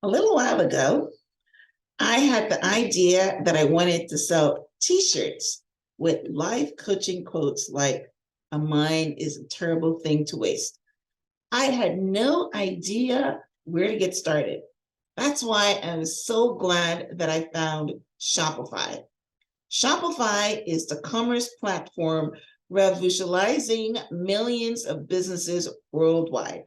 A little while ago, I had the idea that I wanted to sell t-shirts with life coaching quotes like, a mind is a terrible thing to waste. I had no idea where to get started. That's why I'm so glad that I found Shopify. Shopify is the commerce platform revolutionizing millions of businesses worldwide.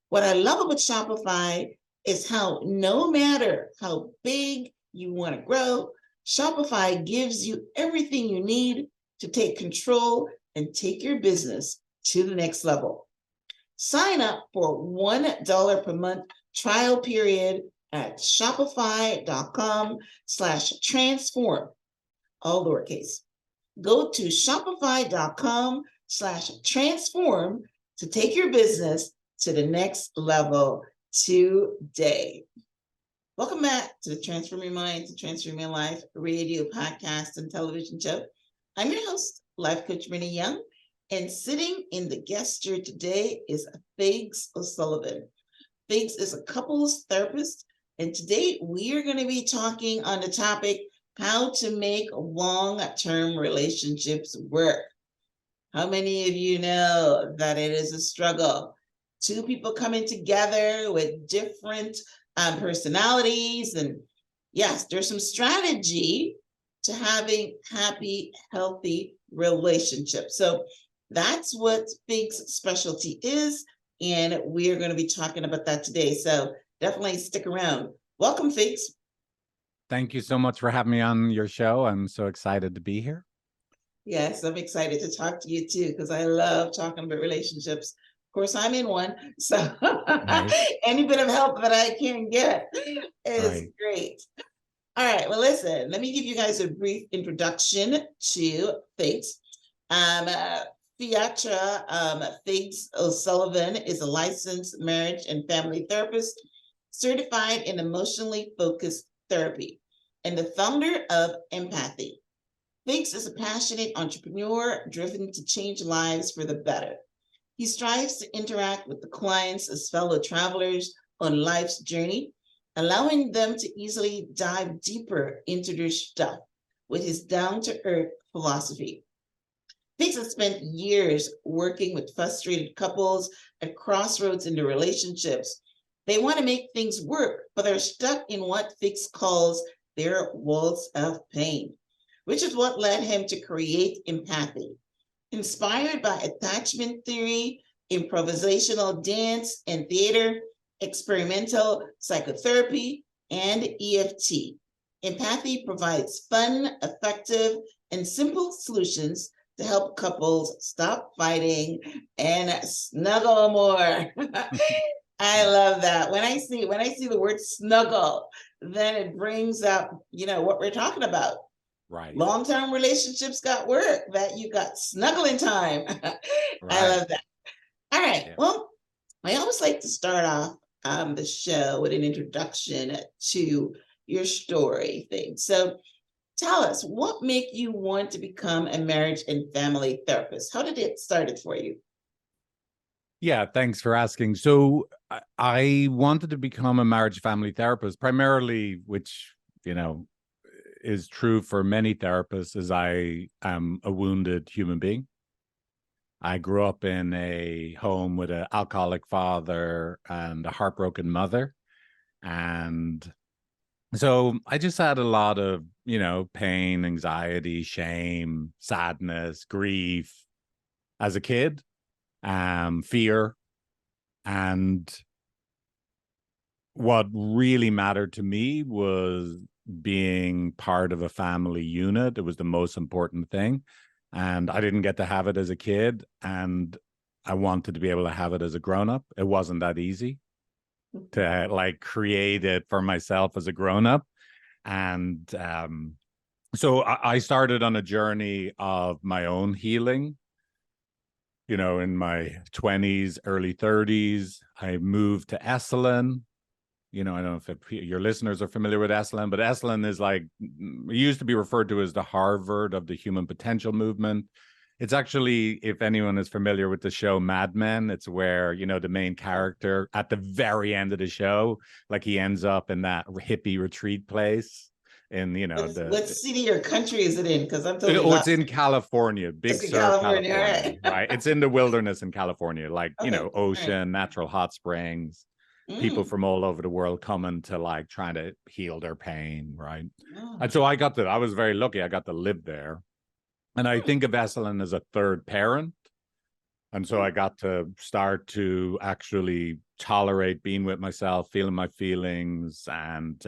What I love about Shopify is how no matter how big you want to grow, Shopify gives you everything you need to take control and take your business to the next level. Sign up for $1 per month trial period at shopify.com/transform, all lowercase. Go to shopify.com/transform to take your business to the next level today. Welcome back to the Transform Your Mind to Transform Your Life radio, podcast, and television show. I'm your host, Life Coach Renee Young, and sitting in the guest chair today is Figs O'Sullivan. Figs is a couples therapist, and today we are going to be talking on the topic, how to make long-term relationships work. How many of you know that it is a struggle? Two people coming together with different personalities, and yes, there's some strategy to having happy, healthy relationships. So that's what Fig's specialty is, and we're going to be talking about that today. So definitely stick around. Welcome, Figs. Thank you so much for having me on your show. I'm so excited to be here. Yes, I'm excited to talk to you too, because I love talking about relationships. Of course, I'm in one, so Nice. any bit of help that I can get is Right. great. All right, well, listen, let me give you guys a brief introduction to Figs. Figs O'Sullivan is a licensed marriage and family therapist, certified in emotionally focused therapy, and the founder of Empathy. Figs is a passionate entrepreneur driven to change lives for the better. He strives to interact with the clients as fellow travelers on life's journey, allowing them to easily dive deeper into their stuff with his down-to-earth philosophy. Figs has spent years working with frustrated couples at crossroads in their relationships. They want to make things work, but they're stuck in what Figs calls their waltz of pain, which is what led him to create Empathy. Inspired by attachment theory, improvisational dance and theater, experimental psychotherapy, and EFT, Empathy provides fun, effective, and simple solutions to help couples stop fighting and snuggle more. I love that. When I see the word snuggle, then it brings up, what we're talking about. Right. Long-term relationships got work, that you got snuggling time. I Right. love that. All right. Yeah. Well, I always like to start off the show with an introduction to your story thing. So tell us, what made you want to become a marriage and family therapist? How did it started for you? Yeah, thanks for asking. So I wanted to become a marriage family therapist, primarily, which, is true for many therapists, as I am a wounded human being. I grew up in a home with an alcoholic father and a heartbroken mother. And so I just had a lot of, pain, anxiety, shame, sadness, grief as a kid, fear. And what really mattered to me was being part of a family unit. It was the most important thing. And I didn't get to have it as a kid. And I wanted to be able to have it as a grown-up. It wasn't that easy to create it for myself as a grown-up. And so I started on a journey of my own healing. In my 20s, early 30s, I moved to Esalen. I don't know if your listeners are familiar with Esalen, but Esalen is it used to be referred to as the Harvard of the human potential movement. It's actually, if anyone is familiar with the show Mad Men, it's where, you know, the main character at the very end of the show, like he ends up in that hippie retreat place in, you know, What city or country is it in? Because I'm totally oh, it's lost. in California, It's Big in Sur, California. All California, right. right? It's in the wilderness in California, like, you Okay. know, All right. ocean, natural hot springs, people Mm. from all over the world coming to like trying to heal their pain, right? Oh. And so I was very lucky. I got to live there. And I think of Esalen as a third parent. And so I got to start to actually tolerate being with myself, feeling my feelings, and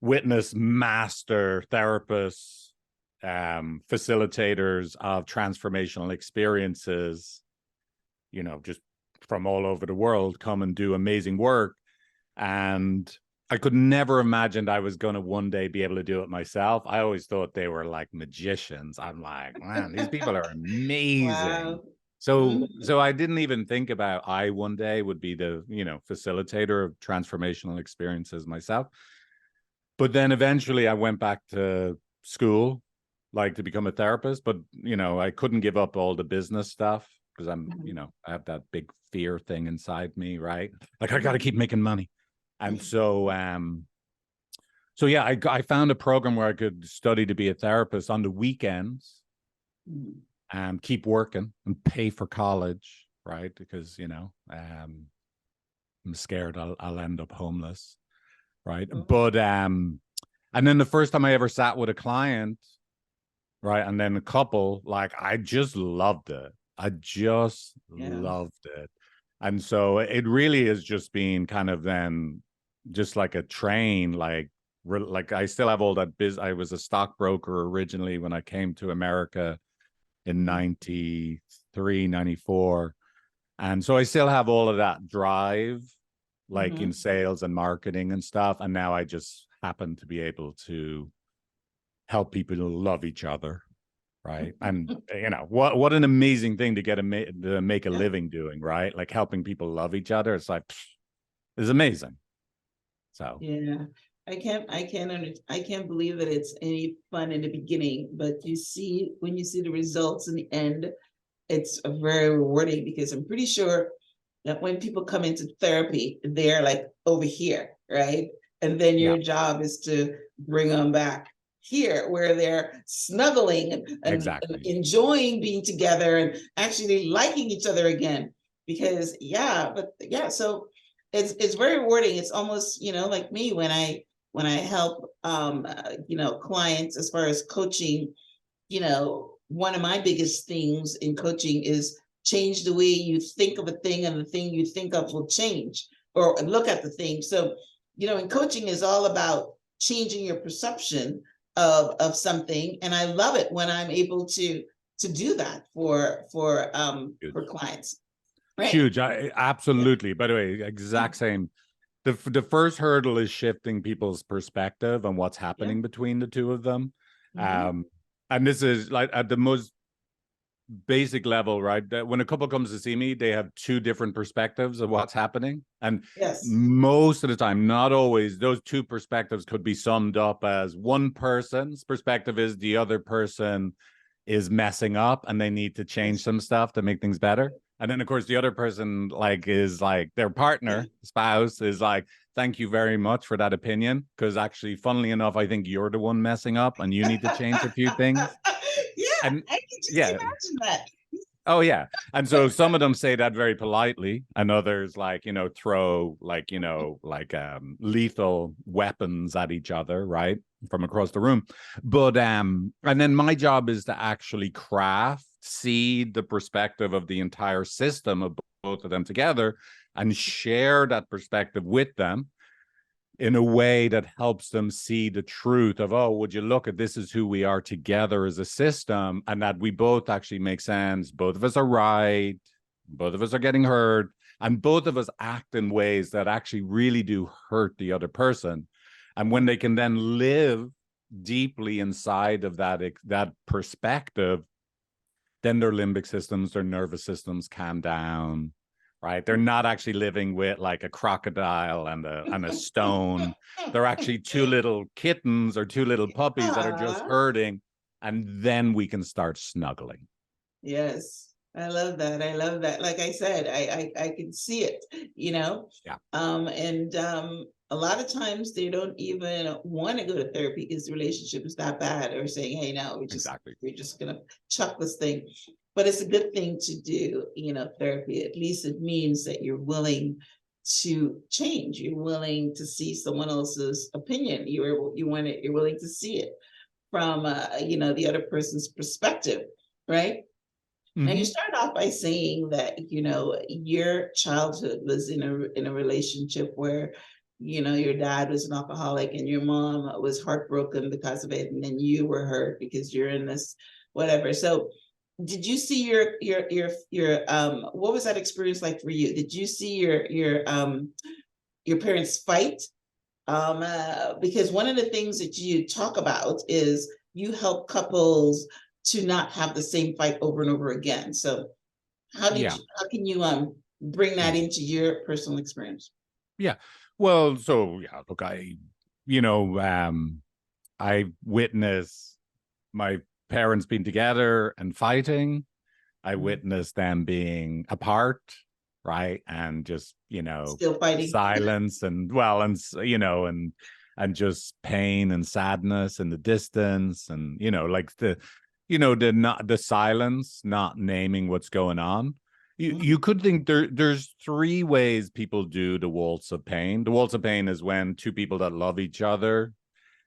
witness master therapists, facilitators of transformational experiences, you know, just from all over the world come and do amazing work. And I could never imagined I was going to one day be able to do it myself. I always thought they were like magicians. I'm like, man, these people are amazing. Wow. So I didn't even think about I one day would be the, you know, facilitator of transformational experiences myself. But then eventually I went back to school, like to become a therapist. But, you know, I couldn't give up all the business stuff because you know, I have that big fear thing inside me, right? Like I got to keep making money. And so yeah, I found a program where I could study to be a therapist on the weekends and keep working and pay for college, right? Because, you know, I'm scared I'll end up homeless, right? But and then the first time I ever sat with a client, right, and then a couple, like I just loved it. I just loved it. And so it really is just being kind of then just like a train, like I still have all that I was a stockbroker originally when I came to America in 93, 94. And so I still have all of that drive, like in sales and marketing and stuff. And now I just happen to be able to help people love each other. Right. And, you know, what an amazing thing to get to make a living doing, right? Like helping people love each other. It's like, it's amazing. So, yeah, I can't believe that it's any fun in the beginning, but when you see the results in the end, it's very rewarding because I'm pretty sure that when people come into therapy, they're like over here, right? And then your job is to bring them back here where they're snuggling and enjoying being together and actually liking each other again. Because so it's very rewarding. It's almost, you know, like me when I help clients as far as coaching, you know, one of my biggest things in coaching is change the way you think of a thing, and the thing you think of will change, or look at the thing. So, you know, in coaching is all about changing your perception of something. And I love it when I'm able to do that for clients. Right. Huge. Absolutely. By the way, exact same. The first hurdle is shifting people's perspective on what's happening between the two of them. And this is like at the most basic level, right? That when a couple comes to see me, they have two different perspectives of what's happening. And most of the time, not always, those two perspectives could be summed up as one person's perspective is the other person is messing up and they need to change some stuff to make things better. And then, of course, the other person is their partner, spouse is like, thank you very much for that opinion. Because actually, funnily enough, I think you're the one messing up and you need to change a few things. I can just imagine that. Oh, yeah. And so some of them say that very politely, and others throw lethal weapons at each other, right, from across the room. But and then my job is to actually see the perspective of the entire system of both of them together and share that perspective with them in a way that helps them see the truth of, oh, would you look at this is who we are together as a system, and that we both actually make sense. Both of us are right. Both of us are getting hurt. And both of us act in ways that actually really do hurt the other person. And when they can then live deeply inside of that perspective, then their limbic systems, their nervous systems calm down, right? They're not actually living with like a crocodile and a stone. They're actually two little kittens or two little puppies that are just hurting. and then we can start snuggling. Yes. I love that. I love that. Like I said, I can see it, Yeah. And a lot of times they don't even want to go to therapy because the relationship is that bad, or saying, hey, no, Exactly. we're just gonna chuck this thing. But it's a good thing to do, therapy. At least it means that you're willing to change. You're willing to see someone else's opinion. You're willing to see it from the other person's perspective, right? Now you start off by saying that your childhood was in a relationship where your dad was an alcoholic and your mom was heartbroken because of it, and then you were hurt because you're in this whatever. So did you see your what was that experience like for you? Did you see your parents fight? Because one of the things that you talk about is you help couples to not have the same fight over and over again. So how Yeah. can you bring that into your personal experience? Yeah. Well, so yeah, look, I witnessed my parents being together and fighting. I witnessed them being apart, right? And just, Still fighting. silence and just pain and sadness in the distance, and like the silence, not naming what's going on. You could think there's three ways people do the Waltz of Pain. The Waltz of Pain is when two people that love each other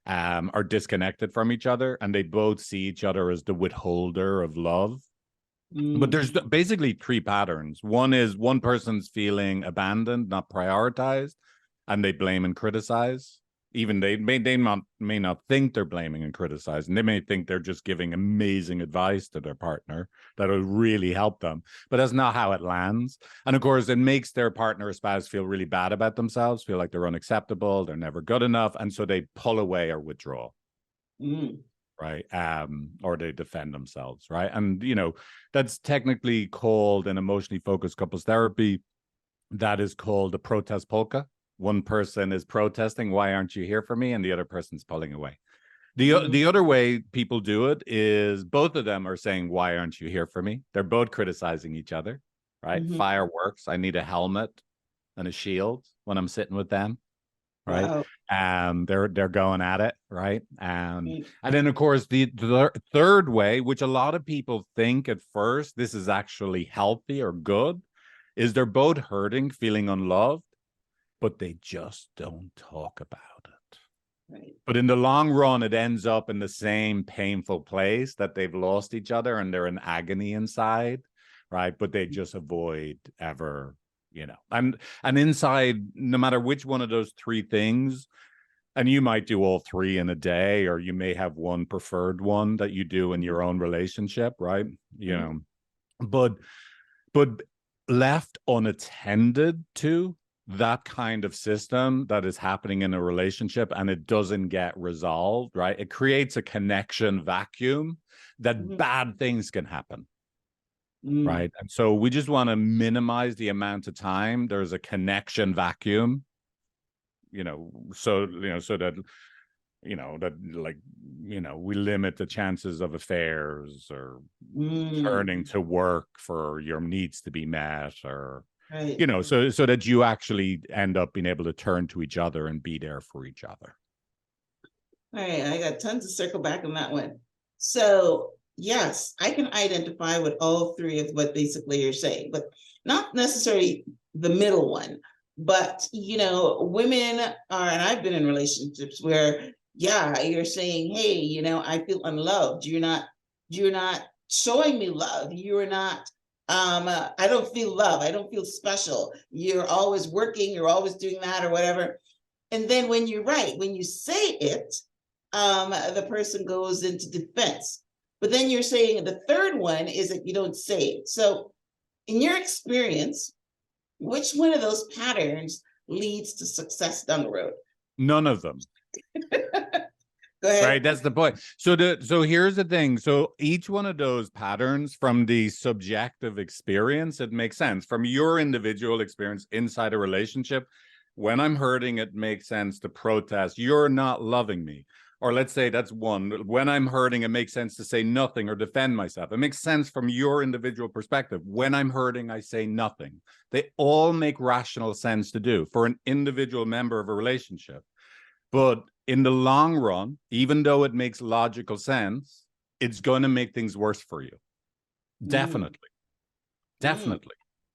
are disconnected from each other, and they both see each other as the withholder of love. But there's basically three patterns. One is one person's feeling abandoned, not prioritized, and they blame and criticize. Even they may not think they're blaming and criticizing. They may think they're just giving amazing advice to their partner that'll really help them. But that's not how it lands. And of course, it makes their partner or spouse feel really bad about themselves, feel like they're unacceptable, they're never good enough, and so they pull away or withdraw. Right. Or they defend themselves, right? And that's technically called, in emotionally focused couples therapy, that is called a protest polka. One person is protesting, why aren't you here for me? And the other person's pulling away. The other way people do it is both of them are saying, why aren't you here for me? They're both criticizing each other, right? Fireworks. I need a helmet and a shield when I'm sitting with them. Right. Wow. They're going at it, right? And then of course the third way, which a lot of people think at first this is actually healthy or good, is they're both hurting, feeling unloved, but they just don't talk about it. Right. But in the long run, it ends up in the same painful place that they've lost each other and they're in agony inside, right? But they just avoid ever, and inside, no matter which one of those three things, and you might do all three in a day, or you may have one preferred one that you do in your own relationship, right? But left unattended to that kind of system that is happening in a relationship and it doesn't get resolved, right? It creates a connection vacuum that bad things can happen. Right. And so we just want to minimize the amount of time there's a connection vacuum, so that we limit the chances of affairs or turning to work for your needs to be met, or Right. so that you actually end up being able to turn to each other and be there for each other. All right, I got tons to circle back on that one. So yes, I can identify with all three of what basically you're saying, but not necessarily the middle one. But women are, and I've been in relationships where, yeah, you're saying, hey, I feel unloved. You're not showing me love. You're not. I don't feel love. I don't feel special. You're always working. You're always doing that or whatever. And then when you say it, the person goes into defense. But then you're saying the third one is that you don't say it. So in your experience, which one of those patterns leads to success down the road? None of them. Go ahead. Right, that's the point. So here's the thing. So each one of those patterns, from the subjective experience, it makes sense. From your individual experience inside a relationship, When I'm hurting, it makes sense to protest, you're not loving me. Or let's say that's one. When I'm hurting, it makes sense to say nothing or defend myself. It makes sense from your individual perspective. When I'm hurting, I say nothing. They all make rational sense to do for an individual member of a relationship. But in the long run, even though it makes logical sense, it's going to make things worse for you. Definitely. Definitely.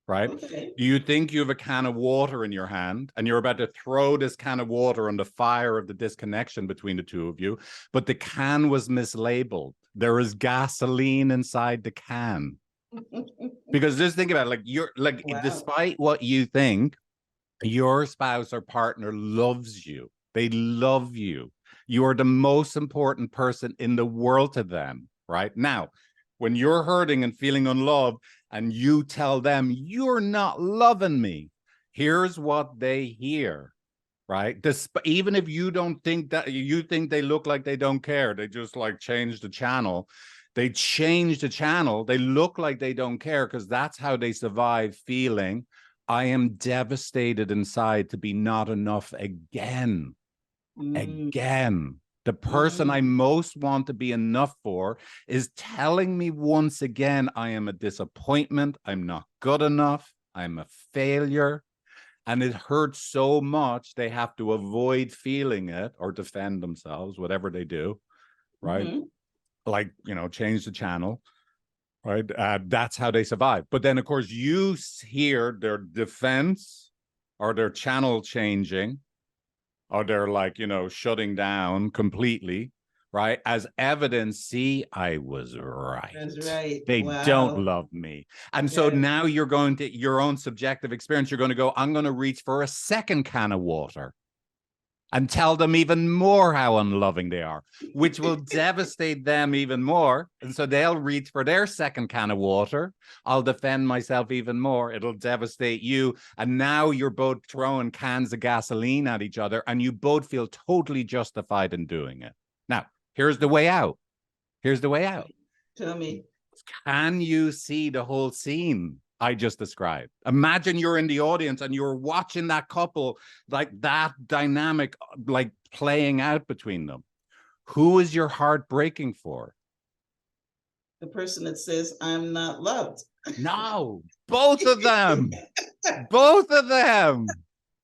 Right? Okay. Do you think you have a can of water in your hand and you're about to throw this can of water on the fire of the disconnection between the two of you, but the can was mislabeled? There is gasoline inside the can. Because just think about it, like you're like, Wow. despite what you think, your spouse or partner loves you. They love you. You are the most important person in the world to them, right? Now, when you're hurting and feeling unloved and you tell them you're not loving me, here's what they hear, right? Even if you don't think that, you think they look like they don't care, they just like change the channel. They change the channel. They look like they don't care because that's how they survive feeling, I am devastated inside to be not enough again. Again. The person I most want to be enough for is telling me once again, I am a disappointment. I'm not good enough. I'm a failure. And it hurts so much, they have to avoid feeling it or defend themselves, whatever they do, right? Like, change the channel. Right. That's how they survive. But then, of course, you hear their defense or their channel changing or they're like, shutting down completely. Right. As evidence, see, I was right. That's right. They Wow. don't love me. And so now you're going to your own subjective experience. You're going to go, I'm going to reach for a second can of water and tell them even more how unloving they are, which will devastate them even more. And so they'll reach for their second can of water. I'll defend myself even more. It'll devastate you. And now you're both throwing cans of gasoline at each other, and you both feel totally justified in doing it. Now, here's the way out. Here's the way out. Tell me. Can you see the whole scene I just described? Imagine you're in the audience and you're watching that couple, like that dynamic, like playing out between them. Who is your heart breaking for? The person that says, I'm not loved. No, both of them. Both of them.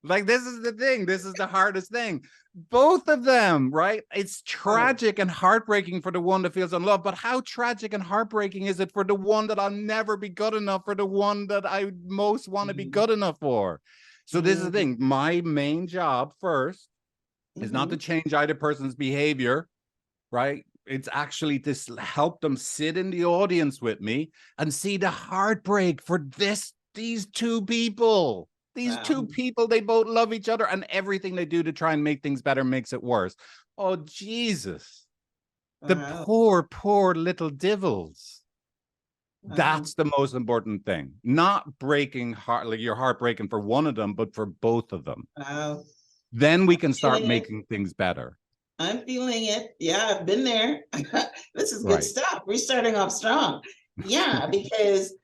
Like, this is the thing. This is the hardest thing. Both of them, right? It's tragic and heartbreaking for the one that feels unloved, but how tragic and heartbreaking is it for the one that I'll never be good enough for, the one that I most want to be good enough for? So this is the thing. My main job first is not to change either person's behavior, right? It's actually to help them sit in the audience with me and see the heartbreak for these two people. These two people, they both love each other, and everything they do to try and make things better makes it worse. Oh, Jesus. The poor, poor little devils. That's the most important thing. Not breaking heart, like your heart breaking for one of them, but for both of them. Then we can start making things better. I'm feeling it. Yeah, I've been there. This is good stuff. We're starting off strong. Yeah, because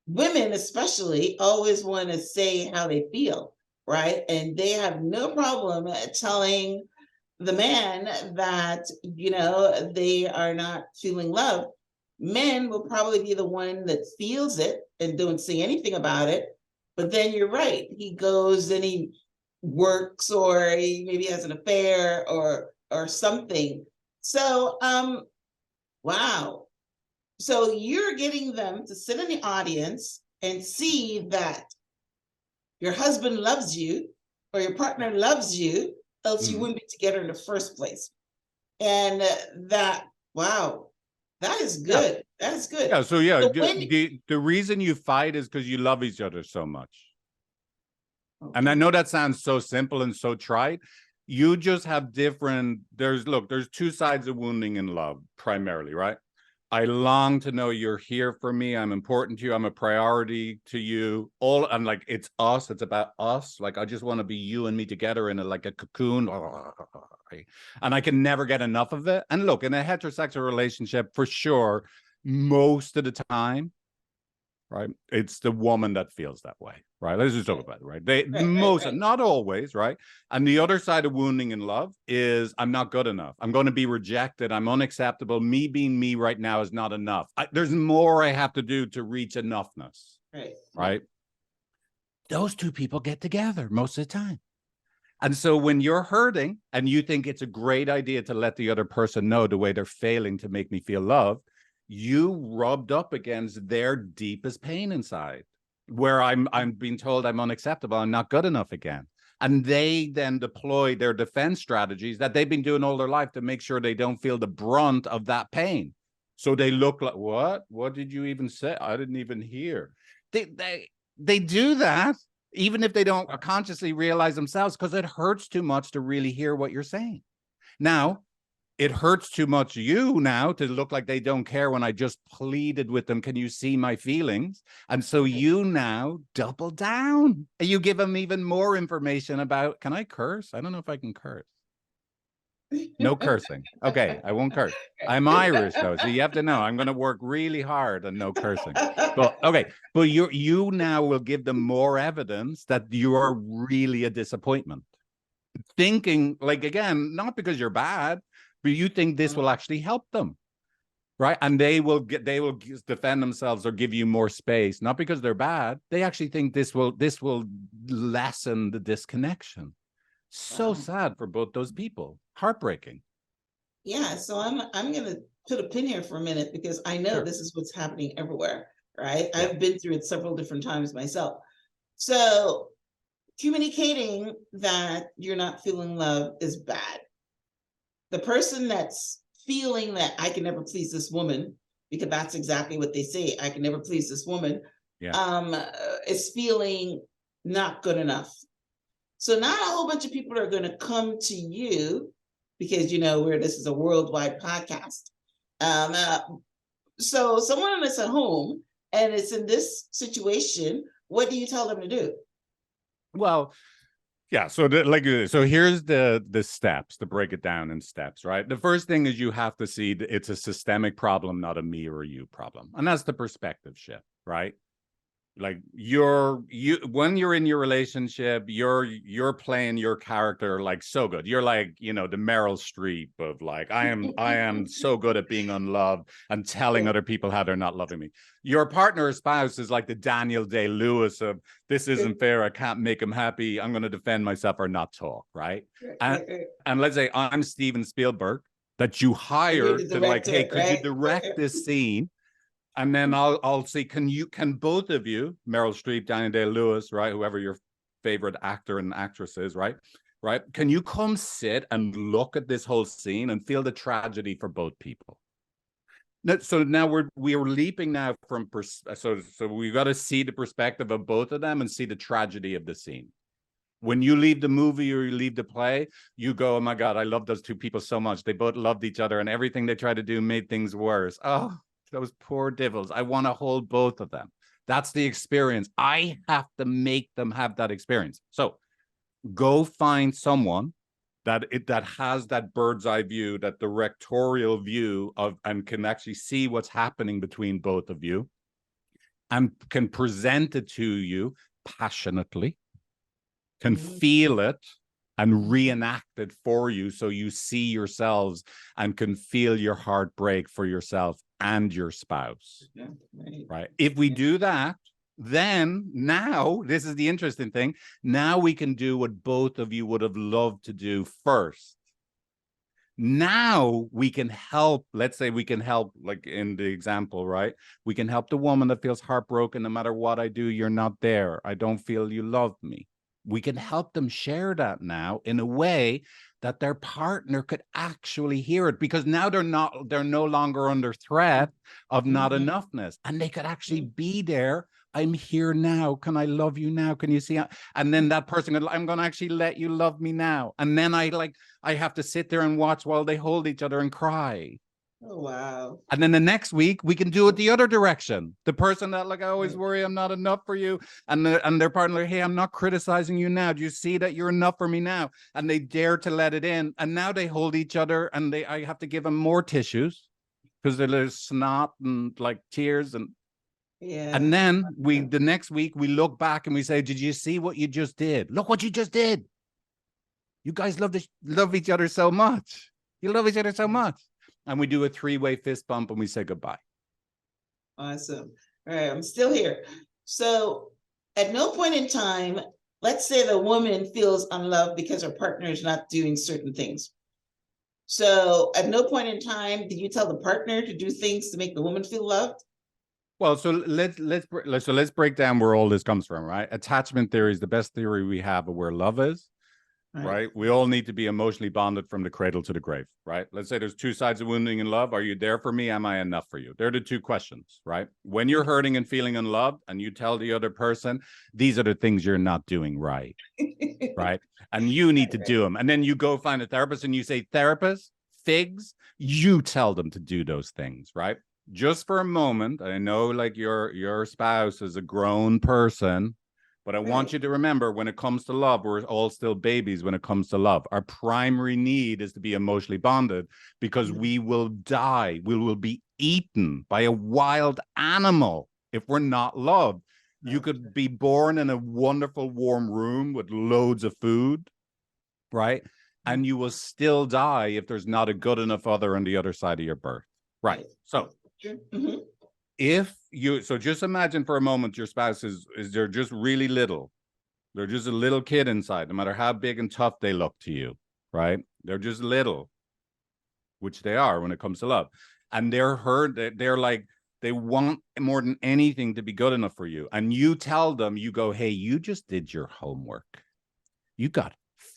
women especially always want to say how they feel, right? And they have no problem telling the man that, they are not feeling love. Men will probably be the one that feels it and don't say anything about it. But then you're right. He goes and he works, or he maybe has an affair or something. So, wow. So you're getting them to sit in the audience and see that your husband loves you or your partner loves you, else you wouldn't be together in the first place. And wow, that is good. That is good. Yeah. So the reason you fight is because you love each other so much. And I know that sounds so simple and so trite. You just have different, there's two sides of wounding in love, primarily, right? I long to know you're here for me. I'm important to you. I'm a priority to you. And like, it's us. It's about us. Like, I just want to be you and me together in a cocoon. And I can never get enough of it. And look, in a heterosexual relationship, for sure, most of the time, right? It's the woman that feels that way, right? Let's just talk about it, right? They Right. not always, right? And the other side of wounding in love is I'm not good enough. I'm going to be rejected. I'm unacceptable. Me being me right now is not enough. There's more I have to do to reach enoughness, right? Those two people get together most of the time. And so when you're hurting and you think it's a great idea to let the other person know the way they're failing to make me feel loved, you rubbed up against their deepest pain inside, where I'm being told I'm unacceptable, I'm not good enough again. And they then deploy their defense strategies that they've been doing all their life to make sure they don't feel the brunt of that pain. So they look like, what? What did you even say? I didn't even hear. They do that even if they don't consciously realize themselves, because it hurts too much to really hear what you're saying. Now, it hurts too much you now to look like they don't care when I just pleaded with them, can you see my feelings? And so you now double down. You give them even more information about, can I curse? I don't know if I can curse. No cursing. Okay, I won't curse. I'm Irish though, so you have to know I'm going to work really hard on no cursing. But okay, but you now will give them more evidence that you are really a disappointment. Thinking like, again, not because you're bad, but you think this will actually help them, right? And they will defend themselves or give you more space, not because they're bad. They actually think this will lessen the disconnection. So sad for both those people. Heartbreaking. Yeah, so I'm gonna put a pin here for a minute because I know this is what's happening everywhere, right? Yeah. I've been through it several different times myself. So communicating that you're not feeling love is bad. The person that's feeling that I can never please this woman, because that's exactly what they say, I can never please this woman, is feeling not good enough. So not a whole bunch of people are going to come to you because where this is a worldwide podcast. So someone that's at home and it's in this situation, what do you tell them to do? Well, yeah. So here's the steps to break it down in steps, right? The first thing is you have to see that it's a systemic problem, not a me or a you problem, and that's the perspective shift, right? Like when you're in your relationship, you're playing your character like so good. You're like, the Meryl Streep of like, I am so good at being unloved and telling other people how they're not loving me. Your partner or spouse is like the Daniel Day-Lewis of, this isn't fair, I can't make him happy, I'm going to defend myself or not talk, right? And let's say I'm Steven Spielberg that you hire to like, hey, could you direct this scene? And then I'll say, can both of you, Meryl Streep, Daniel Day-Lewis, right, whoever your favorite actor and actress is, right, can you come sit and look at this whole scene and feel the tragedy for both people? So now we are leaping now from so we got to see the perspective of both of them and see the tragedy of the scene. When you leave the movie or you leave the play, you go, oh my God, I love those two people so much. They both loved each other and everything they tried to do made things worse. Oh, those poor devils. I want to hold both of them. That's the experience. I have to make them have that experience. So go find someone that has that bird's eye view, that directorial view of, and can actually see what's happening between both of you and can present it to you passionately, can feel it and reenact it for you so you see yourselves and can feel your heart break for yourself and your spouse. Right? If we do that, then now, this is the interesting thing, now we can do what both of you would have loved to do first. Now we can help, let's say we can help, like in the example, right? We can help the woman that feels heartbroken, no matter what I do, you're not there. I don't feel you love me. We can help them share that now in a way that their partner could actually hear it, because now they're no longer under threat of not enoughness, and they could actually be there. I'm here now. Can I love you now? Can you see? And then that person could, I'm going to actually let you love me now. And then I have to sit there and watch while they hold each other and cry. Oh, wow. And then the next week we can do it the other direction. The person that like, I always worry I'm not enough for you. And their partner, hey, I'm not criticizing you now. Do you see that you're enough for me now? And they dare to let it in. And now they hold each other and I have to give them more tissues because there's snot and like tears and Yeah. And then the next week we look back and we say, did you see what you just did? Look what you just did. You guys love each other so much. You love each other so much. And we do a 3-way fist bump and we say goodbye. Awesome. All right, I'm still here. So at no point in time, let's say the woman feels unloved because her partner is not doing certain things. So at no point in time do you tell the partner to do things to make the woman feel loved? Well, so let's break down where all this comes from, right? Attachment theory is the best theory we have of where love is. Right. We all need to be emotionally bonded from the cradle to the grave, right? Let's say there's 2 sides of wounding and love. Are you there for me? Am I enough for you? They're the 2 questions, right? When you're hurting and feeling unloved and you tell the other person, these are the things you're not doing right, right? And you need to do them. And then you go find a therapist and you say, therapist, figs, you tell them to do those things, right? Just for a moment, I know like your spouse is a grown person, but I want you to remember, when it comes to love, we're all still babies when it comes to love. Our primary need is to be emotionally bonded because we will die. We will be eaten by a wild animal if we're not loved. You could be born in a wonderful warm room with loads of food, right? And you will still die if there's not a good enough other on the other side of your birth, right? So so just imagine for a moment your spouse is they're just really little. They're just a little kid inside, no matter how big and tough they look to you, right? They're just little, which they are when it comes to love. And they're hurt. They're like, they want more than anything to be good enough for you. And you tell them, you go, hey, you just did your homework. You got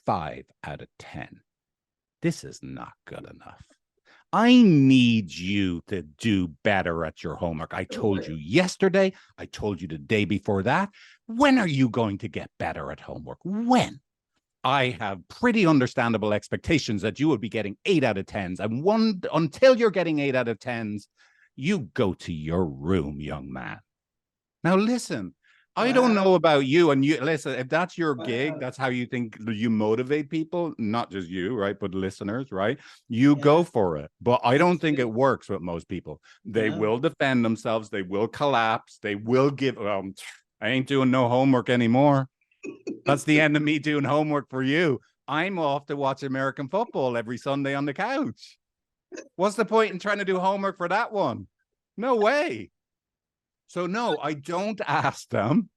5 out of 10. This is not good enough. I need you to do better at your homework. I told you yesterday. I told you the day before that. When are you going to get better at homework? When? I have pretty understandable expectations that you will be getting 8 out of 10s. And until you're getting 8 out of 10s, you go to your room, young man. Now, listen. I don't know about you, and you listen, if that's your gig, that's how you think you motivate people, not just you, right? But listeners, right? You go for it. But I don't think it works with most people. They will defend themselves, they will collapse, they will give I ain't doing no homework anymore. That's the end of me doing homework for you. I'm off to watch American football every Sunday on the couch. What's the point in trying to do homework for that one? No way. So no, I don't ask them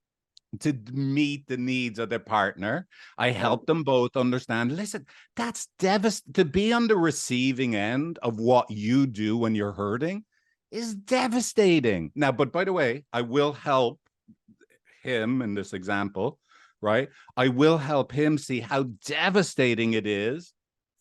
to meet the needs of their partner. I help them both understand, listen, that's devastating. To be on the receiving end of what you do when you're hurting is devastating. Now, but by the way, I will help him in this example, right? I will help him see how devastating it is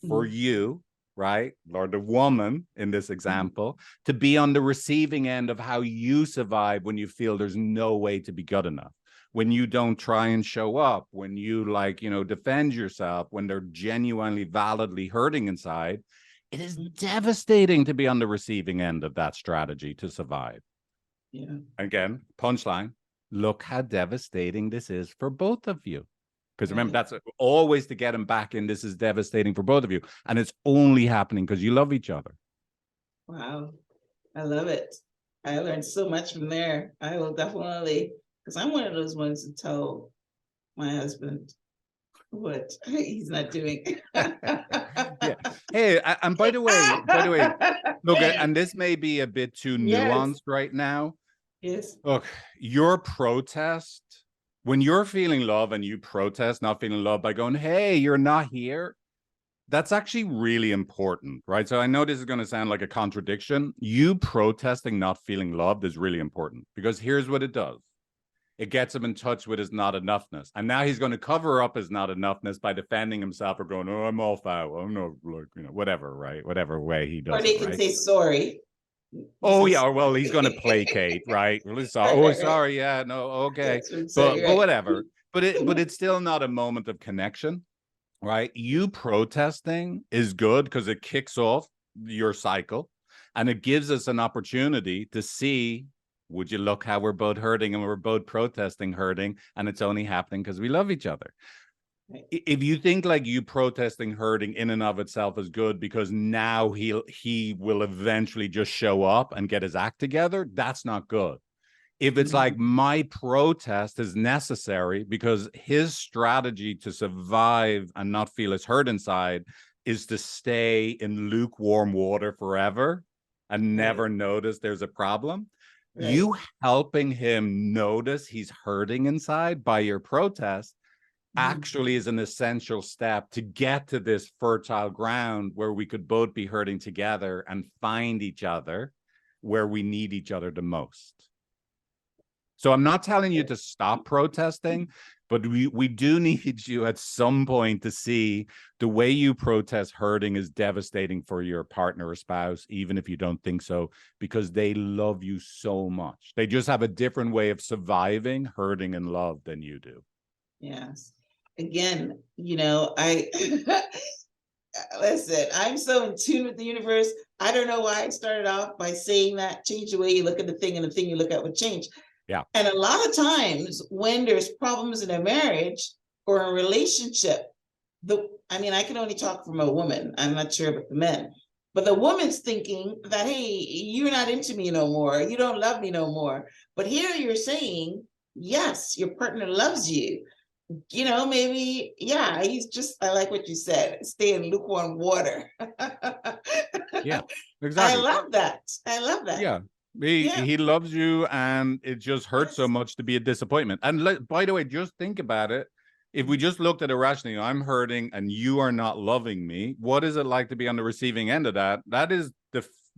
for you, right? Or the woman in this example, to be on the receiving end of how you survive when you feel there's no way to be good enough. When you don't try and show up, when you defend yourself, when they're genuinely, validly hurting inside, it is devastating to be on the receiving end of that strategy to survive. Yeah. Again, punchline, look how devastating this is for both of you. Because remember, that's always to get them back in. This is devastating for both of you. And it's only happening because you love each other. Wow. I love it. I learned so much from there. I will definitely, because I'm one of those ones to tell my husband what he's not doing. Yeah. Hey, and by the way, look, and this may be a bit too nuanced right now. Yes. Look, your protest, when you're feeling love and you protest not feeling love by going, hey, you're not here, that's actually really important, right? So I know this is going to sound like a contradiction. You protesting not feeling loved is really important because here's what it does. It gets him in touch with his not enoughness. And now he's going to cover up his not enoughness by defending himself or going, oh, I'm all foul. I'm no, whatever, right? Whatever way he does it. Or they can say sorry. Oh, yeah. Well, he's going to placate, right? Sorry. Yeah, no, okay. But whatever. But it's still not a moment of connection, right? You protesting is good because it kicks off your cycle and it gives us an opportunity to see, would you look how we're both hurting and we're both protesting hurting, and it's only happening because we love each other. If you think like you protesting hurting in and of itself is good because now he will eventually just show up and get his act together, that's not good. If it's like my protest is necessary because his strategy to survive and not feel as hurt inside is to stay in lukewarm water forever and never notice there's a problem. You helping him notice he's hurting inside by your protest actually is an essential step to get to this fertile ground where we could both be hurting together and find each other where we need each other the most. So I'm not telling you to stop protesting, but we do need you at some point to see the way you protest hurting is devastating for your partner or spouse, even if you don't think so, because they love you so much. They just have a different way of surviving hurting and love than you do. Yes. Again, I listen, I'm so in tune with the universe. I don't know why I started off by saying that change the way you look at the thing and the thing you look at will change. Yeah. And a lot of times when there's problems in a marriage or a relationship, I can only talk from a woman. I'm not sure about the men, but the woman's thinking that, hey, you're not into me no more. You don't love me no more. But here you're saying, yes, your partner loves you. Maybe, yeah, I like what you said, stay in lukewarm water. Yeah, exactly. I love that. Yeah. He loves you, and it just hurts so much to be a disappointment. And by the way, just think about it. If we just looked at it rationally, I'm hurting and you are not loving me. What is it like to be on the receiving end of that? That is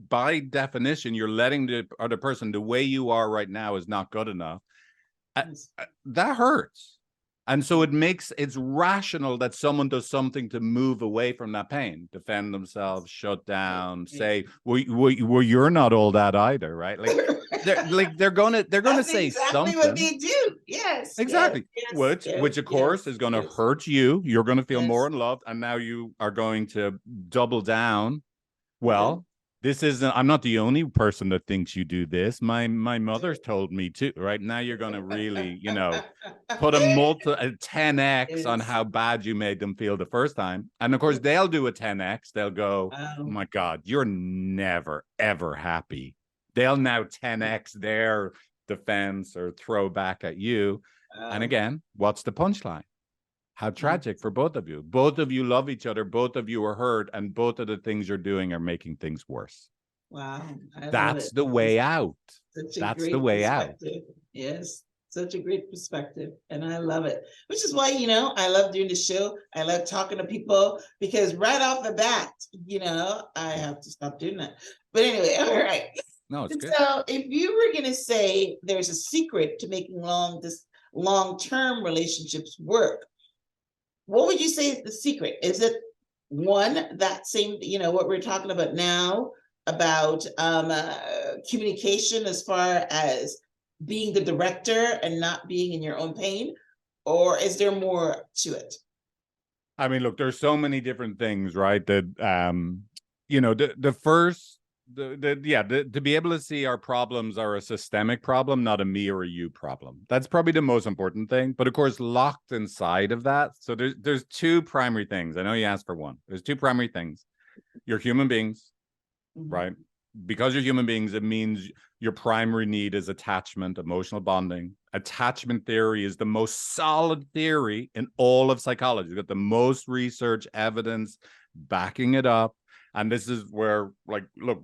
by definition, you're letting the other person, the way you are right now is not good enough. That hurts. And so it's rational that someone does something to move away from that pain, defend themselves, shut down, say, well, you're not all that either, right? They're gonna say exactly something. What they do. Yes. Exactly. Yes, which of course is going to hurt you. You're going to feel more in love, and now you are going to double down. Well, this isn't, I'm not the only person that thinks you do this. My mother's told me too, right? Now you're going to really, put a 10x on how bad you made them feel the first time. And of course, they'll do a 10x. They'll go, oh my God, you're never, ever happy. They'll now 10x their defense or throw back at you. And again, what's the punchline? How tragic for both of you. Both of you love each other. Both of you are hurt. And both of the things you're doing are making things worse. Wow. That's the way out. That's the way out. Yes. Such a great perspective. And I love it. Which is why, I love doing the show. I love talking to people because right off the bat, I have to stop doing that. But anyway, all right. No, it's good. So if you were going to say there's a secret to making long-term relationships work, what would you say is the secret? Is it one, that same, what we're talking about now about communication as far as being the director and not being in your own pain? Or is there more to it? I mean, look, there's so many different things, right? That, the first, to be able to see our problems are a systemic problem, not a me or a you problem. That's probably the most important thing. But of course, locked inside of that. So there's two primary things. I know you asked for one. There's two primary things. You're human beings, right? Because you're human beings, it means your primary need is attachment, emotional bonding. Attachment theory is the most solid theory in all of psychology. You've got the most research evidence backing it up. And this is where, look,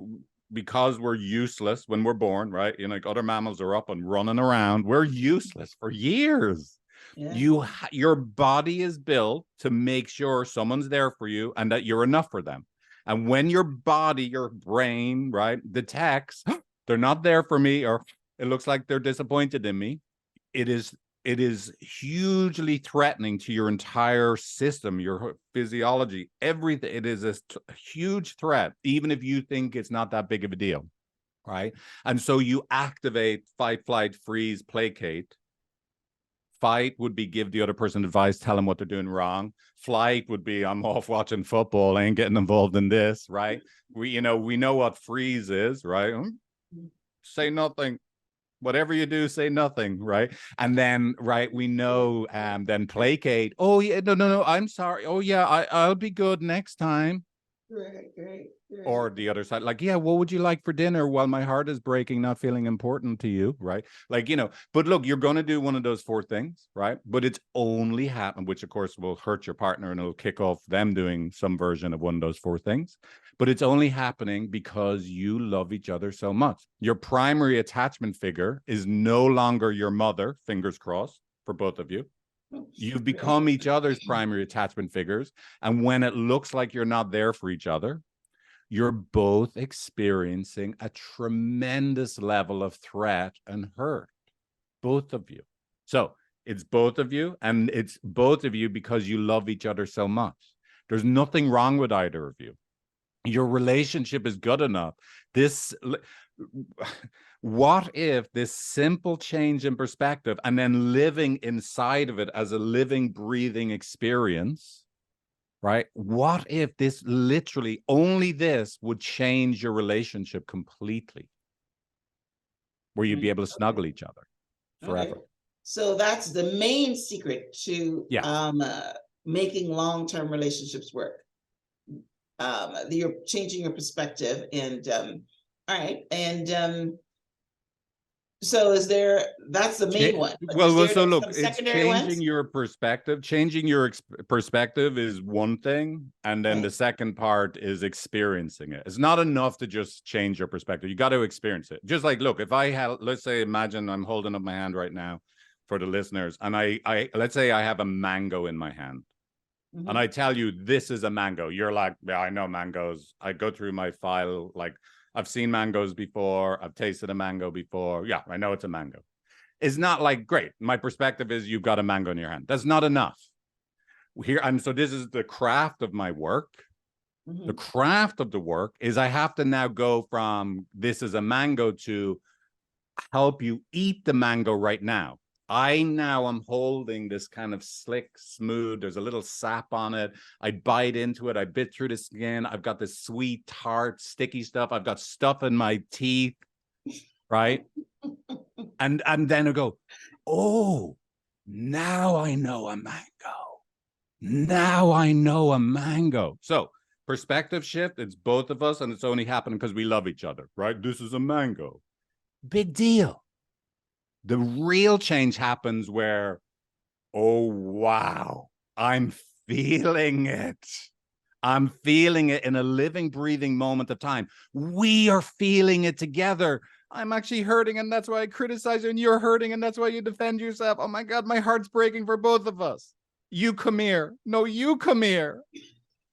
because we're useless when we're born, right? Other mammals are up and running around. We're useless for years. Yeah. Your body is built to make sure someone's there for you and that you're enough for them. And when your body, your brain, right, detects they're not there for me, or it looks like they're disappointed in me, it is hugely threatening to your entire system, your physiology, everything. It is a huge threat, even if you think it's not that big of a deal, right? And so you activate fight, flight, freeze, placate. Fight would be give the other person advice, tell them what they're doing wrong. Flight would be I'm off watching football, I ain't getting involved in this, right? We know what freeze is, right? Say nothing. Whatever you do, say nothing, right? And then, right, we know, then placate. Oh yeah, no, I'm sorry. Oh yeah, I'll be good next time. Right, right, Or the other side, like, yeah, what would you like for dinner? While my heart is breaking, not feeling important to you, right? Like, but look, you're going to do one of those four things, right? But it's only happen, which of course will hurt your partner and it'll kick off them doing some version of one of those four things. But it's only happening because you love each other so much. Your primary attachment figure is no longer your mother, fingers crossed for both of you. You've right. become each other's primary attachment figures. And when it looks like you're not there for each other, you're both experiencing a tremendous level of threat and hurt, both of you. So it's both of you, and it's both of you because you love each other so much. There's nothing wrong with either of you. Your relationship is good enough. What if this simple change in perspective and then living inside of it as a living, breathing experience, right? What if this literally only this would change your relationship completely, where you'd be able to snuggle each other forever? Okay. So that's the main secret to Yeah. making long-term relationships work. You're changing your perspective, and all right, and so that's the main one. Is Well, there so look, some it's secondary changing ones? your perspective. Changing your perspective is one thing. And then the Right. second part is experiencing it. It's not enough to just change your perspective. You got to experience it. Just like, look, if I had, let's say, imagine I'm holding up my hand right now for the listeners. And let's say I have a mango in my hand. And I tell you, this is a mango. You're like, yeah, I know mangoes. I go through my file, like, I've seen mangoes before. I've tasted a mango before. Yeah, I know it's a mango. It's not like, great. My perspective is you've got a mango in your hand. That's not enough. Here, and so this is the craft of my work. The craft of the work is I have to now go from this is a mango to help you eat the mango right now. I now am holding this kind of slick, smooth, there's a little sap on it. I bite into it. I bit through the skin. I've got this sweet, tart, sticky stuff. I've got stuff in my teeth, right? And then I go, oh, now I know a mango. Now I know a mango. So perspective shift, it's both of us, and it's only happening because we love each other, right? This is a mango. Big deal. The real change happens where, oh, wow, I'm feeling it. I'm feeling it in a living, breathing moment of time. We are feeling it together. I'm actually hurting, and that's why I criticize you, and you're hurting, and that's why you defend yourself. Oh my God, my heart's breaking for both of us. You come here. No, you come here.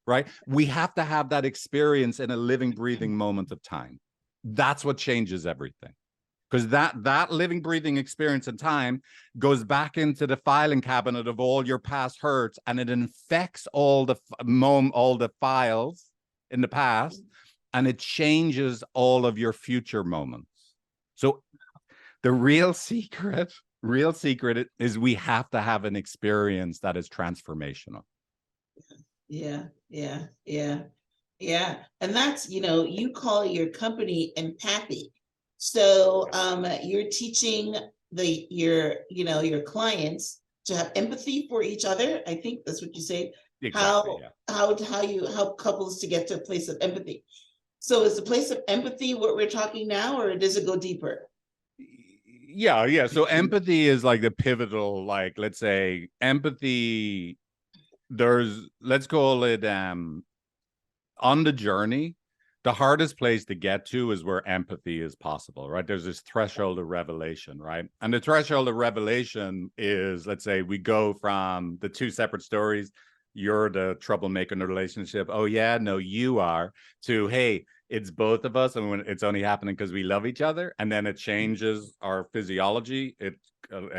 Right? We have to have that experience in a living, breathing moment of time. That's what changes everything. Because that living, breathing experience in time goes back into the filing cabinet of all your past hurts, and it infects all the files in the past, and it changes all of your future moments. So the real secret is we have to have an experience that is transformational. Yeah, yeah, yeah, yeah. And that's, you call your company empathy. So you're teaching your clients to have empathy for each other. I think that's what you say. Exactly. Yeah. How you help couples to get to a place of empathy. So is the place of empathy what we're talking now, or does it go deeper? Yeah. So empathy is like the pivotal, like, let's say empathy, let's call it on the journey, the hardest place to get to is where empathy is possible, right? There's this threshold of revelation, right? And the threshold of revelation is, let's say we go from the two separate stories, you're the troublemaker in the relationship, oh yeah, no, you are, to, hey, it's both of us, and when it's only happening because we love each other, and then it changes our physiology, it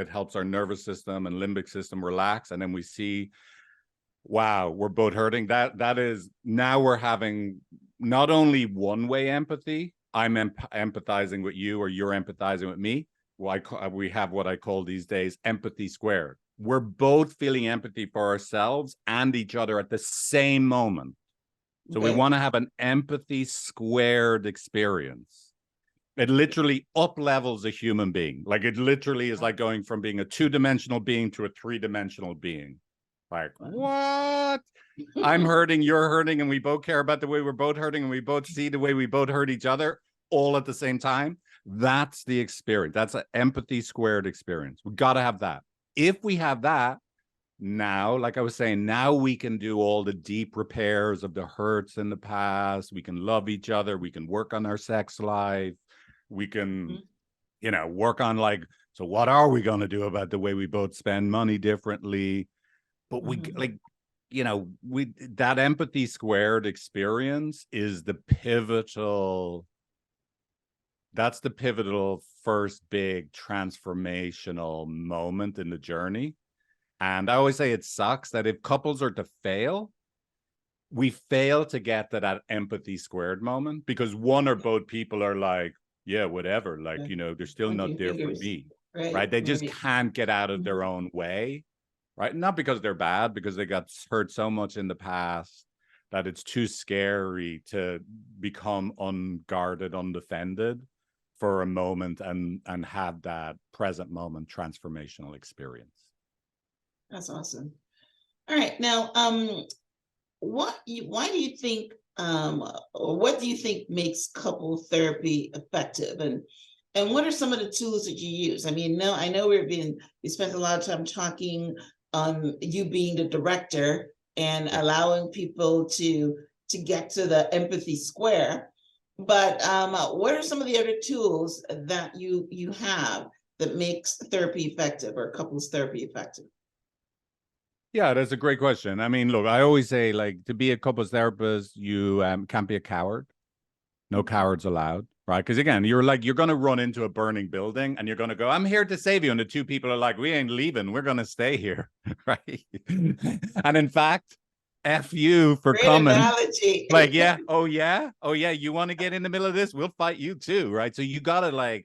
helps our nervous system and limbic system relax, and then we see, wow, we're both hurting. That is, now we're having not only one-way empathy, I'm empathizing with you, or you're empathizing with me. Well, we have what I call these days empathy squared. We're both feeling empathy for ourselves and each other at the same moment. So we want to have an empathy squared experience. It literally up levels a human being. Like, it literally is like going from being a two-dimensional being to a three-dimensional being, Like, Wow. what? I'm hurting, you're hurting, and we both care about the way we're both hurting, and we both see the way we both hurt each other all at the same time. That's the experience. That's an empathy squared experience. We got to have that. If we have that, now, like I was saying, now we can do all the deep repairs of the hurts in the past. We can love each other. We can work on our sex life. We can, work on so what are we going to do about the way we both spend money differently? But we that empathy squared experience is that's the pivotal first big transformational moment in the journey. And I always say it sucks that if couples are to fail, we fail to get to that empathy squared moment because one or both people are like, yeah, whatever. Like, they're still not there for me. Right. They just can't get out of their own way. Right. Not because they're bad, because they got hurt so much in the past that it's too scary to become unguarded, undefended for a moment and have that present moment transformational experience. That's awesome. All right. Now, why do you think, or what do you think makes couple therapy effective? And what are some of the tools that you use? I mean, I know we spent a lot of time talking on you being the director and allowing people to get to the empathy square. But what are some of the other tools that you have that makes therapy effective or couples therapy effective? Yeah, that's a great question. I mean, look, I always say, to be a couples therapist, you can't be a coward. No cowards allowed, right? Because again, you're going to run into a burning building and you're going to go, I'm here to save you. And the two people are like, we ain't leaving. We're going to stay here, right? And in fact, F you for Great coming. Analogy. Yeah, oh yeah, you want to get in the middle of this? We'll fight you too, right? So you got to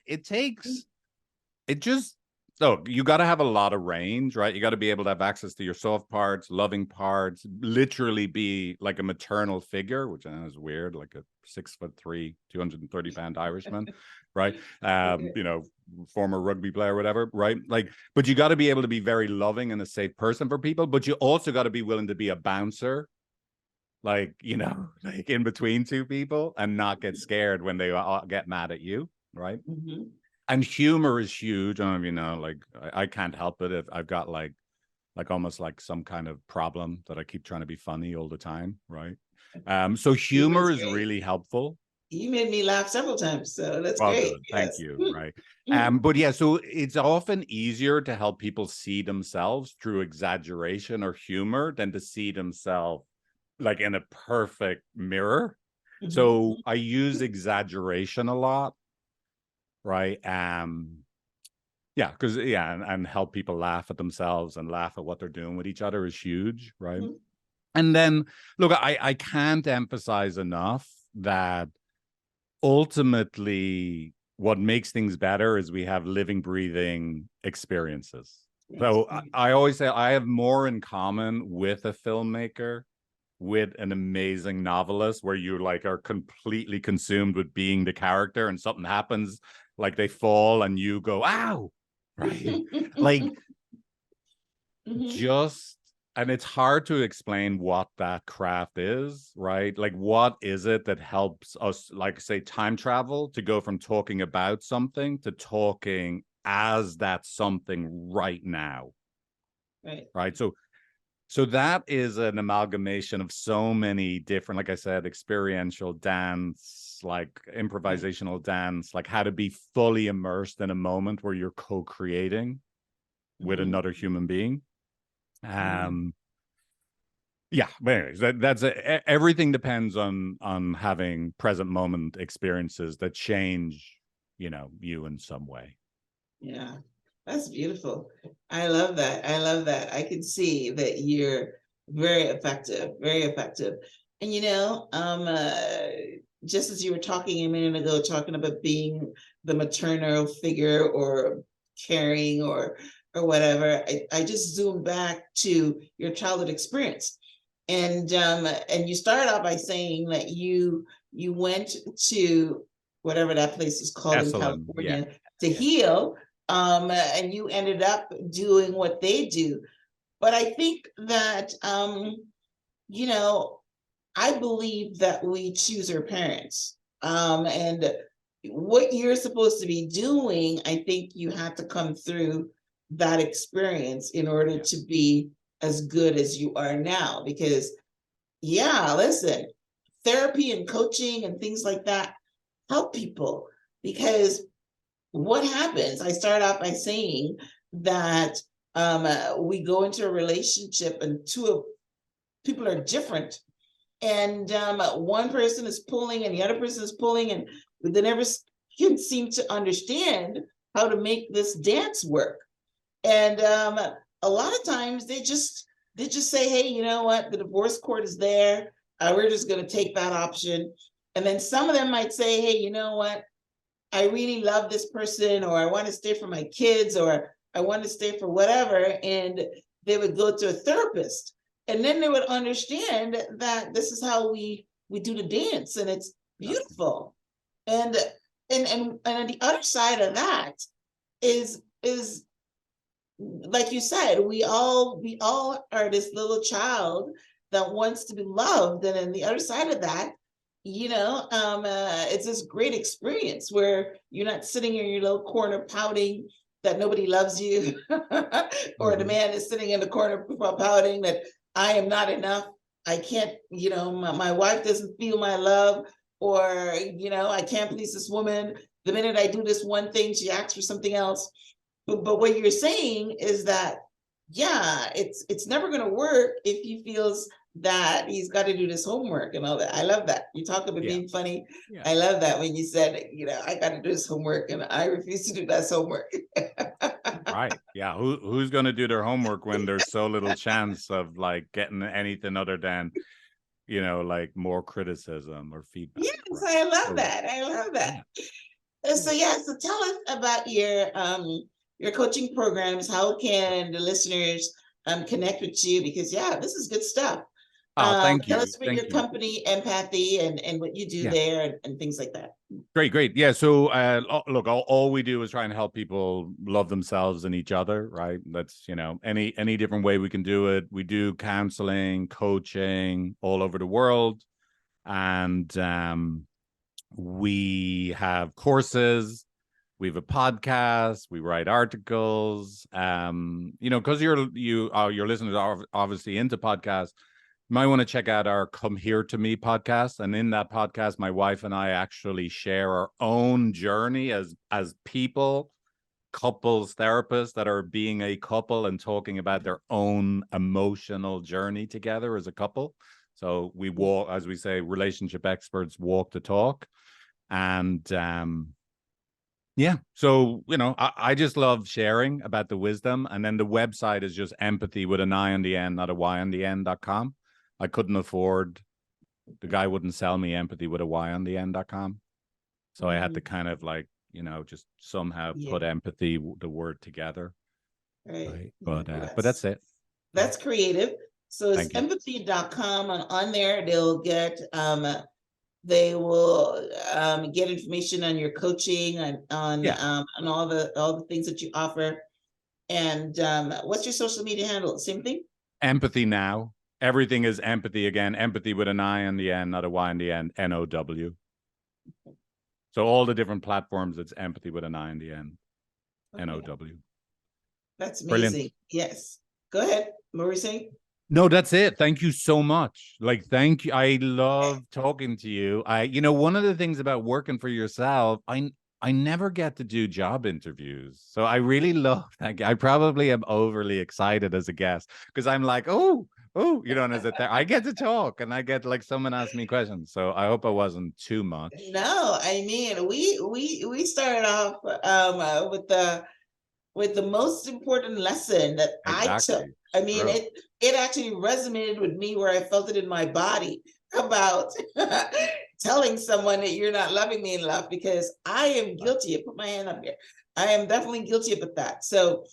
so you got to have a lot of range, right? You got to be able to have access to your soft parts, loving parts, literally be like a maternal figure, which I know is weird, like a 6'3", 230-pound Irishman, right? Former rugby player, whatever, right? But you got to be able to be very loving and a safe person for people, but you also got to be willing to be a bouncer, in between two people and not get scared when they get mad at you, right? Mm-hmm. And humor is huge. I don't know if you know, I can't help it if I've got almost like some kind of problem that I keep trying to be funny all the time, right? So humor is really helpful. You made me laugh several times, so that's well, great. Good. Thank you. Right. But yeah, so it's often easier to help people see themselves through exaggeration or humor than to see themselves in a perfect mirror. Mm-hmm. So I use exaggeration a lot. Right. Because and help people laugh at themselves and laugh at what they're doing with each other is huge. Right. Mm-hmm. And then look, I can't emphasize enough that ultimately what makes things better is we have living, breathing experiences. Yes. So I always say I have more in common with a filmmaker, with an amazing novelist, where you are completely consumed with being the character and something happens, they fall and you go, ow, right? Just, and it's hard to explain what that craft is, right? What is it that helps us, say, time travel to go from talking about something to talking as that something right now. Right. So that is an amalgamation of so many different, like I said, experiential dance, improvisational dance, how to be fully immersed in a moment where you're co-creating with another human being. Yeah, but anyways, everything depends on having present moment experiences that change, you in some way. Yeah. That's beautiful. I love that. I can see that you're very effective, very effective. And just as you were talking a minute ago, talking about being the maternal figure or caring or whatever, I just zoomed back to your childhood experience. And you started out by saying that you went to whatever that place is called in California to heal. And you ended up doing what they do. But I think that, you know, I believe that we choose our parents. And what you're supposed to be doing, I think you have to come through that experience in order Yeah. to be as good as you are now. Because, yeah, listen, therapy and coaching and things like that help people. Because what happens, I start off by saying that we go into a relationship and two of people are different, and one person is pulling and the other person is pulling, and they never can seem to understand how to make this dance work. And a lot of times they just say, hey, you know what, the divorce court is there, we're just going to take that option. And then some of them might say, hey, you know what, I really love this person, or I want to stay for my kids, or I want to stay for whatever. And they would go to a therapist, and then they would understand that this is how we do the dance, and it's Exactly. beautiful. And on the other side of that is like you said, we all are this little child that wants to be loved, and on the other side of that, it's this great experience where you're not sitting in your little corner pouting that nobody loves you, or the Mhm. man is sitting in the corner pouting that I am not enough. I can't, my wife doesn't feel my love, or I can't please this woman. The minute I do this one thing, she asks for something else. But what you're saying is that, yeah, it's never going to work if he feels that he's got to do this homework and all that. I love that. You talk about Yeah. being funny. Yeah. I love that when you said, I got to do this homework and I refuse to do that homework. Right. Yeah. Who's going to do their homework when there's so little chance of like getting anything other than, like more criticism or feedback, Yes, right? I love So, that. I love that. yeah. So yeah, so tell us about your coaching programs. How can the listeners connect with you? Because yeah, this is good stuff. Oh, thank Tell you. us about your Thank you. company, Empathy, and what you do Yeah. there, and things like that. Great, great. Yeah. So, look, all we do is try and help people love themselves and each other, right? That's, any different way we can do it. We do counseling, coaching all over the world. And we have courses, we have a podcast, we write articles. Because your listeners are obviously into podcasts, you might want to check out our Come Here to Me podcast. And in that podcast, my wife and I actually share our own journey as people, couples therapists that are being a couple and talking about their own emotional journey together as a couple. So we walk, as we say, relationship experts walk the talk. And yeah, so I just love sharing about the wisdom. And then the website is just empathy with an I on the end, not a Y on the end.com. I couldn't afford, the guy wouldn't sell me empathy with a Y on the end.com. So I had to kind of like, just somehow Yeah, put empathy, the word together. right. Right. Yeah, But that's it. that's creative. So it's Thank you. empathy.com, and on there they will get information on your coaching and Yeah. on all the things that you offer. And what's your social media handle? Same thing? Empathy now. Everything is empathy again. Empathy with an I on the end, not a Y on the end. NOW. So all the different platforms, it's empathy with an I on the end. Okay. NOW. That's Brilliant. amazing. Yes. Go ahead. What were you saying? No, that's it. Thank you so much. Like, thank you. I love talking to you. One of the things about working for yourself, I never get to do job interviews. So I really love that. I probably am overly excited as a guest because I'm like, and as I get to talk and I get like someone ask me questions. So I hope I wasn't too much. No, I mean, we started off with the most important lesson that I took. Exactly. I mean, True. it actually resonated with me, where I felt it in my body about telling someone that you're not loving me enough, because I am guilty. I put my hand up here. I am definitely guilty of that. So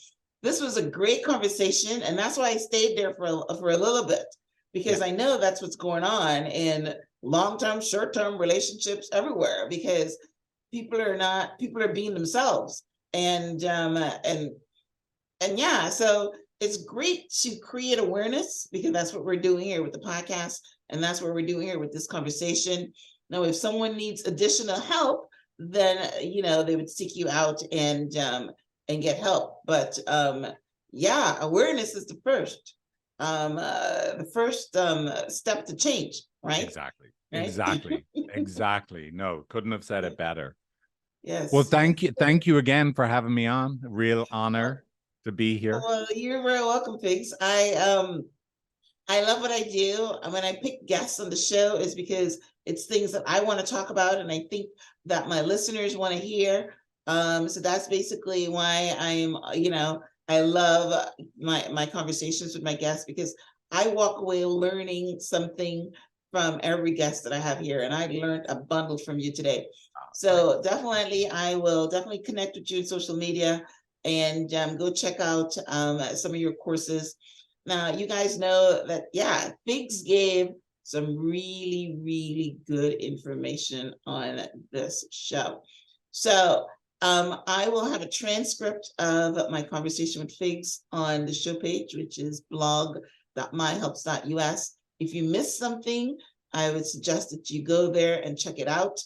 this was a great conversation, and that's why I stayed there for a little bit, Yeah. because I know that's what's going on in long-term, short-term relationships everywhere, because people are being themselves, and yeah, so it's great to create awareness, because that's what we're doing here with the podcast, and that's what we're doing here with this conversation. Now, if someone needs additional help, then they would seek you out and get help. But yeah, awareness is the first step to change, right? Exactly. Right? Exactly. No, couldn't have said it better. Yes. Well, thank you again for having me on. A real honor to be here. Well, you're very welcome, Figs. I love what I do. And when I pick guests on the show, is because it's things that I want to talk about, and I think that my listeners want to hear. So that's basically why I love my conversations with my guests, because I walk away learning something from every guest that I have here, and I learned a bundle from you today. So definitely, I will definitely connect with you on social media, and go check out some of your courses. Now, you guys know that, yeah, Figs gave some really, really good information on this show. So I will have a transcript of my conversation with Figs on the show page, which is blog.myhelps.us. If you missed something, I would suggest that you go there and check it out.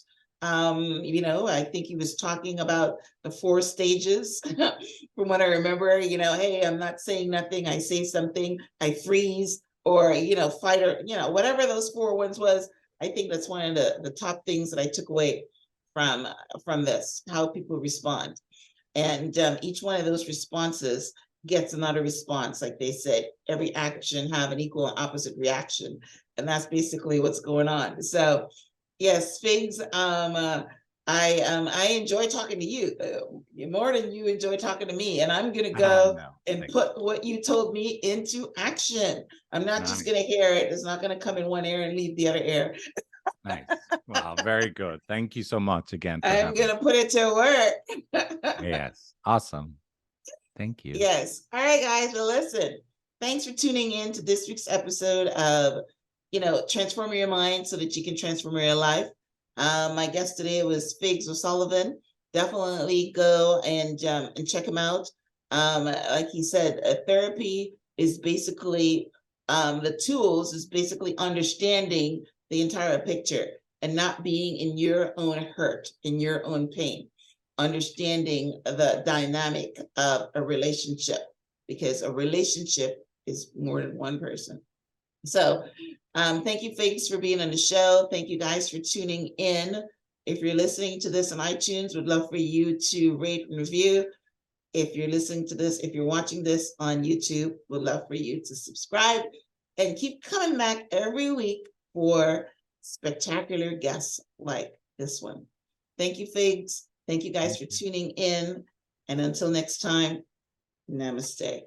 I think he was talking about the 4 stages from what I remember. Hey, I'm not saying nothing, I say something, I freeze, or fight, or whatever those 4 ones was. I think that's one of the top things that I took away from this, how people respond. And each one of those responses gets another response. Like they said, every action have an equal and opposite reaction, and that's basically what's going on. So yes, Figs, I enjoy talking to you more than you enjoy talking to me, and I'm gonna go and put what you told me into action. I'm not just gonna hear it. It's not gonna come in one ear and leave the other ear. Nice. Wow, very good. Thank you so much again. I'm gonna put it to work. Yes, awesome. Thank you. Yes. All right, guys. Well, listen. Thanks for tuning in to this week's episode of Transform Your Mind so that you can transform your life. My guest today was Figs O'Sullivan. Definitely go and check him out. Like he said, therapy is basically the tools is basically understanding the entire picture and not being in your own hurt, in your own pain, understanding the dynamic of a relationship, because a relationship is more than one person. So thank you, Figs, for being on the show. Thank you guys for tuning in. If you're listening to this on iTunes, we'd love for you to rate and review. If you're listening to this, if you're watching this on YouTube, we'd love for you to subscribe and keep coming back every week for spectacular guests like this one. Thank you, Figs. Thank you guys for tuning in. And until next time, namaste.